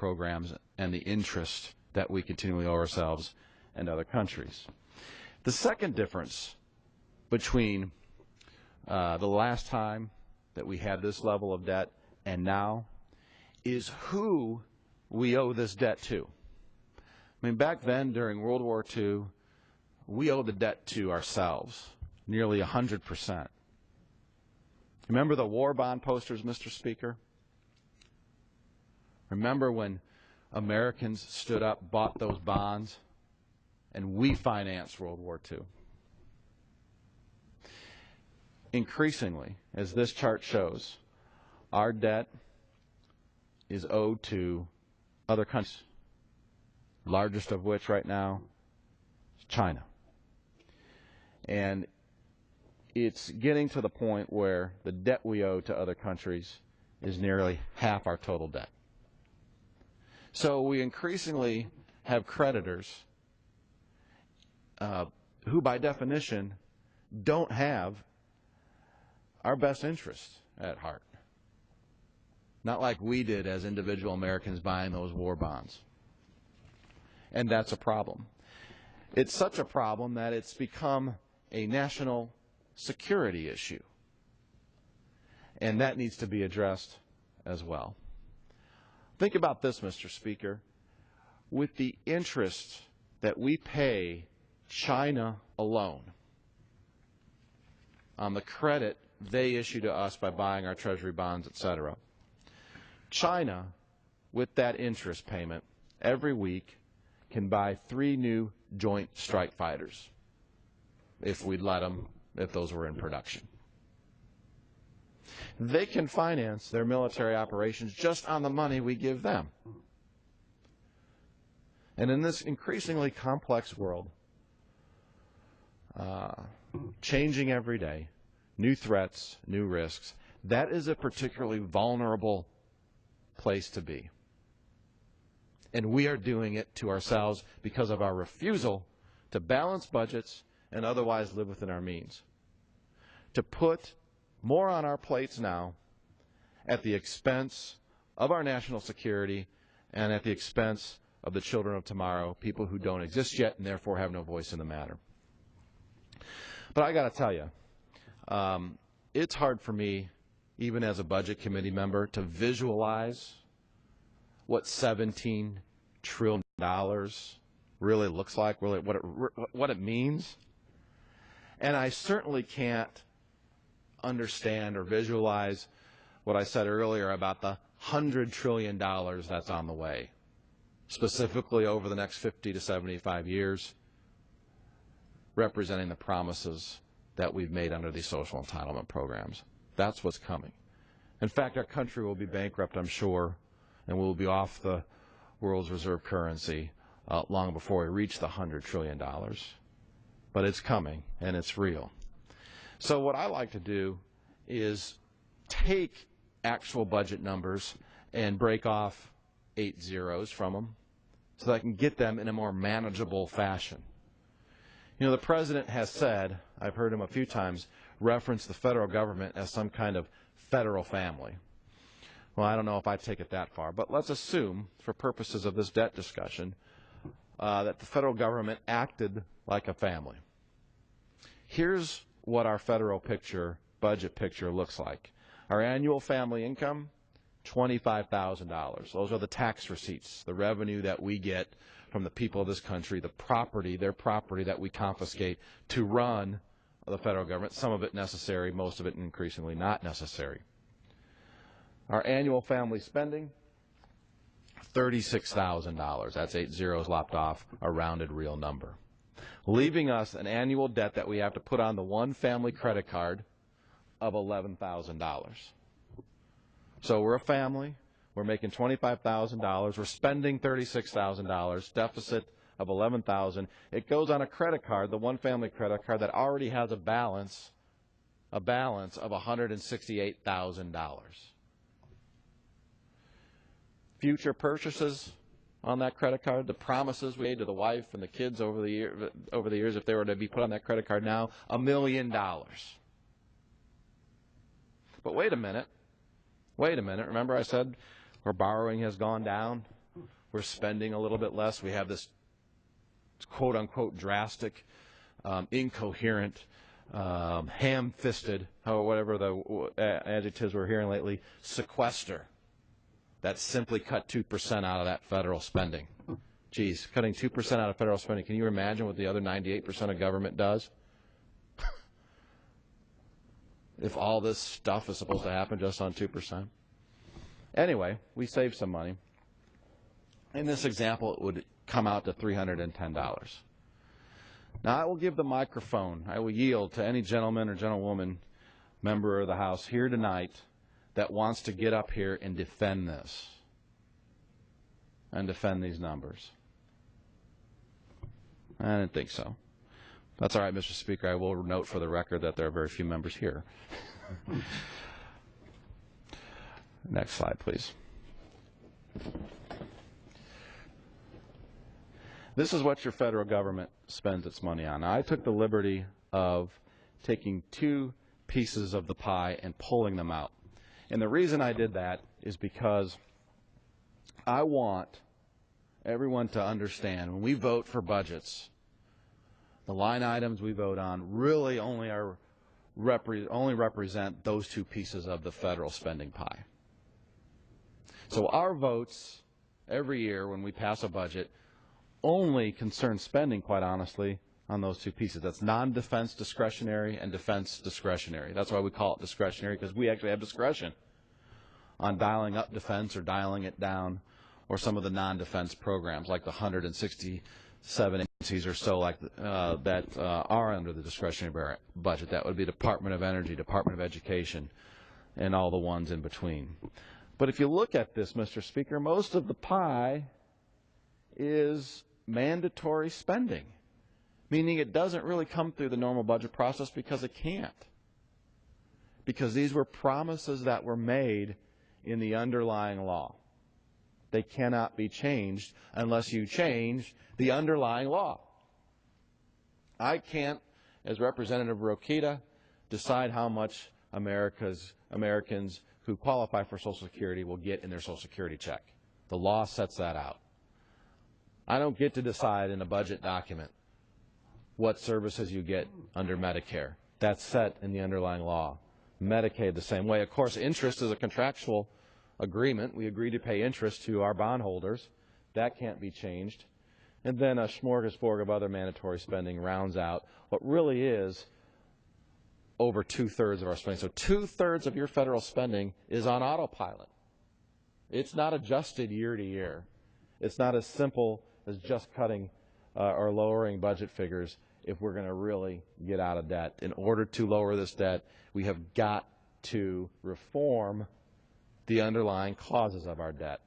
programs and the interest that we continually owe ourselves and other countries. The second difference between the last time that we had this level of debt and now is who we owe this debt to. I mean, back then, during World War II, we owed the debt to ourselves, nearly 100%. Remember the war bond posters, Mr. Speaker? Remember when Americans stood up, bought those bonds, and we financed World War II? Increasingly, as this chart shows, our debt is owed to other countries, largest of which right now is China. And it's getting to the point where the debt we owe to other countries is nearly half our total debt. So we increasingly have creditors who, by definition, don't have our best interests at heart. Not like we did as individual Americans buying those war bonds. And that's a problem. It's such a problem that it's become a national security issue. And that needs to be addressed as well. Think about this, Mr. Speaker. With the interest that we pay China alone on the credit they issue to us by buying our treasury bonds, etc., China, with that interest payment, every week can buy 3 new joint strike fighters if we'd let them, if those were in production. They can finance their military operations just on the money we give them. And in this increasingly complex world, changing every day, new threats, new risks, that is a particularly vulnerable place to be. And we are doing it to ourselves because of our refusal to balance budgets and otherwise live within our means. To put more on our plates now at the expense of our national security and at the expense of the children of tomorrow, people who don't exist yet and therefore have no voice in the matter. But I got to tell you, it's hard for me, even as a Budget Committee member, to visualize what $17 trillion really looks like, really what it means. And I certainly can't understand or visualize what I said earlier about the $100 trillion that's on the way, specifically over the next 50 to 75 years, representing the promises that we've made under these social entitlement programs. That's what's coming. In fact, our country will be bankrupt, I'm sure, and we'll be off the world's reserve currency long before we reach the $100 trillion. But it's coming, and it's real. So what I like to do is take actual budget numbers and break off 8 zeros from them so that I can get them in a more manageable fashion. You know, the President has said, I've heard him a few times, reference the federal government as some kind of federal family. Well, I don't know if I take it that far, but let's assume, for purposes of this debt discussion, that the federal government acted like a family. Here's what our federal budget picture looks like. Our annual family income, $25,000. Those are the tax receipts, the revenue that we get from the people of this country, the property, their property that we confiscate to run the federal government, some of it necessary, most of it increasingly not necessary. Our annual family spending, $36,000. That's 8 zeros lopped off, a rounded real number. Leaving us an annual debt that we have to put on the one family credit card of $11,000. So we're a family, we're making $25,000, we're spending $36,000, deficit of $11,000. It goes on a credit card, the one family credit card that already has a balance of $168,000. Future purchases on that credit card, the promises we made to the wife and the kids over the years, if they were to be put on that credit card now, $1 million. But wait a minute. Remember I said our borrowing has gone down we're spending a little bit less. We have this quote-unquote drastic, incoherent, ham-fisted, whatever the adjectives we're hearing lately, sequester. That simply cut 2% out of that federal spending. Geez, cutting 2% out of federal spending. Can you imagine what the other 98% of government does? If all this stuff is supposed to happen just on 2%. Anyway, we saved some money. In this example, it would come out to $310. Now, I will give the microphone, I will yield to any gentleman or gentlewoman, member of the House here tonight, that wants to get up here and defend this and defend these numbers. I didn't think so. That's all right, Mr. Speaker. I will note for the record that there are very few members here. Next slide, please. This is what your federal government spends its money on. Now, I took the liberty of taking two pieces of the pie and pulling them out. And the reason I did that is because I want everyone to understand when we vote for budgets, the line items we vote on really only represent those two pieces of the federal spending pie. So our votes every year when we pass a budget only concern spending, quite honestly, on those two pieces. That's non-defense discretionary and defense discretionary. That's why we call it discretionary, because we actually have discretion on dialing up defense or dialing it down, or some of the non-defense programs like the 167 agencies or so like that are under the discretionary budget. That would be Department of Energy, Department of Education, and all the ones in between. But if you look at this, Mr. Speaker, most of the pie is mandatory spending, meaning it doesn't really come through the normal budget process because it can't. Because these were promises that were made in the underlying law. They cannot be changed unless you change the underlying law. I can't, as Representative Rokita, decide how much Americans who qualify for Social Security will get in their Social Security check. The law sets that out. I don't get to decide in a budget document what services you get under Medicare. That's set in the underlying law. Medicaid the same way. Of course, interest is a contractual agreement. We agree to pay interest to our bondholders. That can't be changed. And then a smorgasbord of other mandatory spending rounds out what really is over 2/3 of our spending. So 2/3 of your federal spending is on autopilot. It's not adjusted year to year. It's not as simple as just cutting or lowering budget figures if we're going to really get out of debt. In order to lower this debt, we have got to reform the underlying causes of our debt.